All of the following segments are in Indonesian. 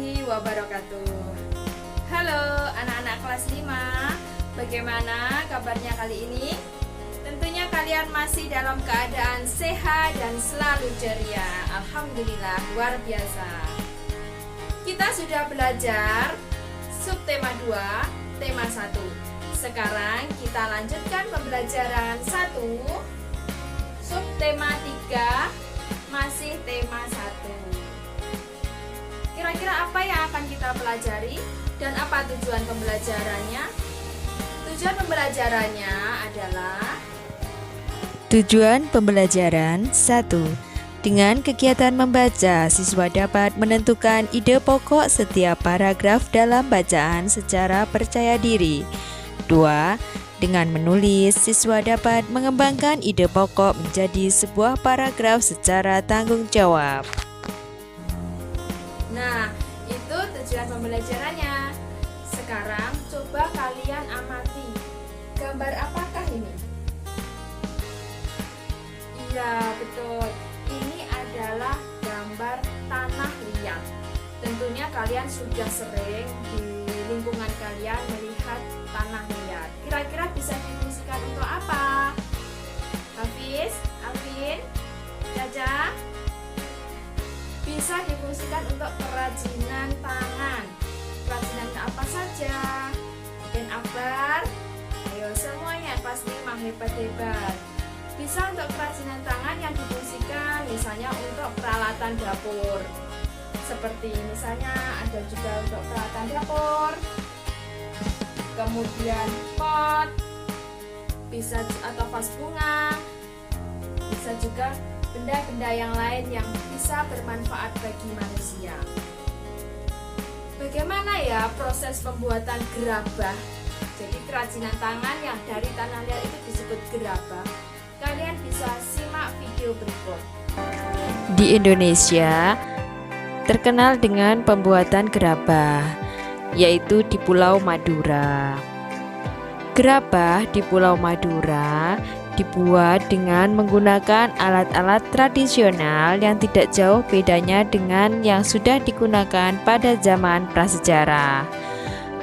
warahmatullahi wabarakatuh. Halo anak-anak kelas 5, bagaimana kabarnya kali ini? Tentunya kalian masih dalam keadaan sehat dan selalu ceria. Alhamdulillah, luar biasa. Kita sudah belajar subtema 2, tema 1. Sekarang kita lanjutkan pembelajaran 1, subtema 3, masih tema 1. Kira-kira apa yang akan kita pelajari dan apa tujuan pembelajarannya? Tujuan pembelajarannya adalah Tujuan pembelajaran 1. Dengan kegiatan membaca, siswa dapat menentukan ide pokok setiap paragraf dalam bacaan secara percaya diri. 2. Dengan menulis, siswa dapat mengembangkan ide pokok menjadi sebuah paragraf secara tanggung jawab. Nah, itu tujuan pembelajarannya. Sekarang coba kalian amati. Gambar apakah ini? Iya, betul. Ini adalah gambar tanah liat. Tentunya kalian sudah sering di lingkungan kalian melihat tanah liat. Kira-kira bisa difungsikan untuk apa? Hafiz, Alvin, Caca? Bisa difungsikan untuk kerajinan tangan. Kerajinan apa saja? Mungkin Akbar? Ayo semuanya pasti mah hebat-hebat. Bisa untuk kerajinan tangan yang difungsikan misalnya untuk peralatan dapur. Seperti misalnya ada juga untuk peralatan dapur. Kemudian pot, bisa atau vas bunga. Bisa juga benda-benda yang lain yang bisa bermanfaat bagi manusia. Bagaimana ya proses pembuatan gerabah? Jadi kerajinan tangan yang dari tanah liat itu disebut gerabah. Kalian bisa simak video berikut. Di Indonesia terkenal dengan pembuatan gerabah, yaitu di Pulau Madura. Gerabah di Pulau Madura dibuat dengan menggunakan alat-alat tradisional yang tidak jauh bedanya dengan yang sudah digunakan pada zaman prasejarah.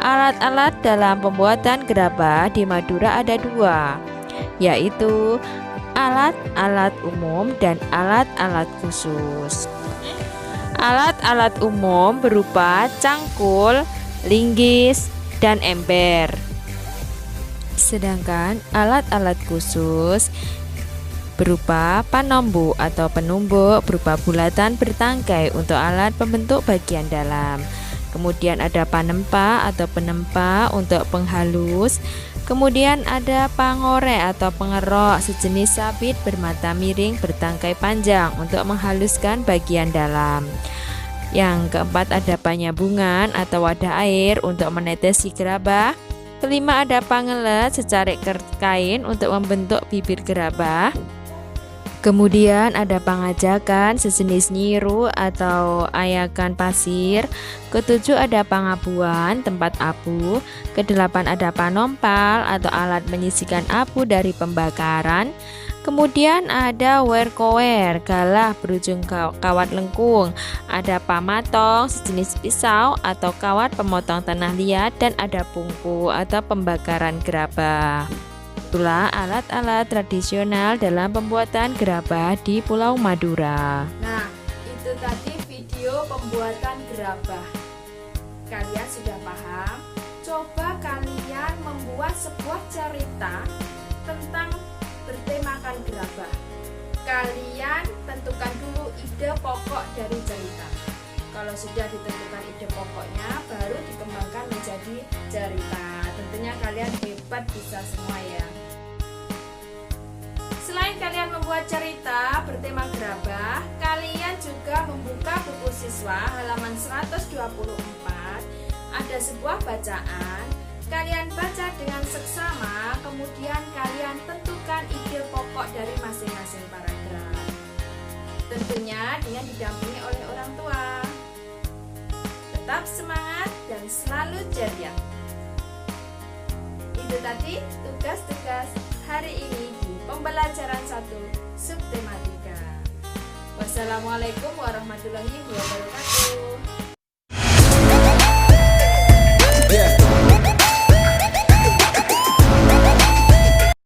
Alat-alat dalam pembuatan gerabah di Madura ada dua, yaitu alat-alat umum dan alat-alat khusus. Alat-alat umum berupa cangkul, linggis, dan ember. Sedangkan alat-alat khusus berupa panombu atau penumbuk berupa bulatan bertangkai untuk alat pembentuk bagian dalam. Kemudian ada panempa atau penempa untuk penghalus. Kemudian ada pangore atau pengerok sejenis sabit bermata miring bertangkai panjang untuk menghaluskan bagian dalam. Yang keempat ada panyabungan atau wadah air untuk menetesi gerabah. Kelima ada pangelet secarik kain untuk membentuk bibir gerabah. Kemudian ada pangajakan sejenis nyiru atau ayakan pasir. Ketujuh ada pangabuan tempat abu. Kedelapan ada panompal atau alat menyisikan abu dari pembakaran. Kemudian ada werkower, galah berujung kawat lengkung. Ada pamatong sejenis pisau atau kawat pemotong tanah liat, dan ada pungku atau pembakaran gerabah. Itulah alat-alat tradisional dalam pembuatan gerabah di Pulau Madura. Nah, itu tadi video pembuatan gerabah. Kalian sudah paham? Coba kalian membuat sebuah cerita tentang bertemakan gerabah. Kalian tentukan dulu ide pokok dari cerita. Kalau sudah ditentukan ide pokoknya, baru dikembangkan menjadi cerita. Tentunya kalian hebat bisa semua ya. Selain kalian membuat cerita bertema gerabah, kalian juga membuka buku siswa halaman 124. Ada sebuah bacaan. Kalian baca dengan seksama, kemudian kalian tentukan ide pokok dari masing-masing paragraf. Tentunya dengan didampingi oleh orang tua. Tetap semangat dan selalu ceria. Itu tadi tugas-tugas hari ini di pembelajaran 1 subtema 3. Wassalamualaikum warahmatullahi wabarakatuh.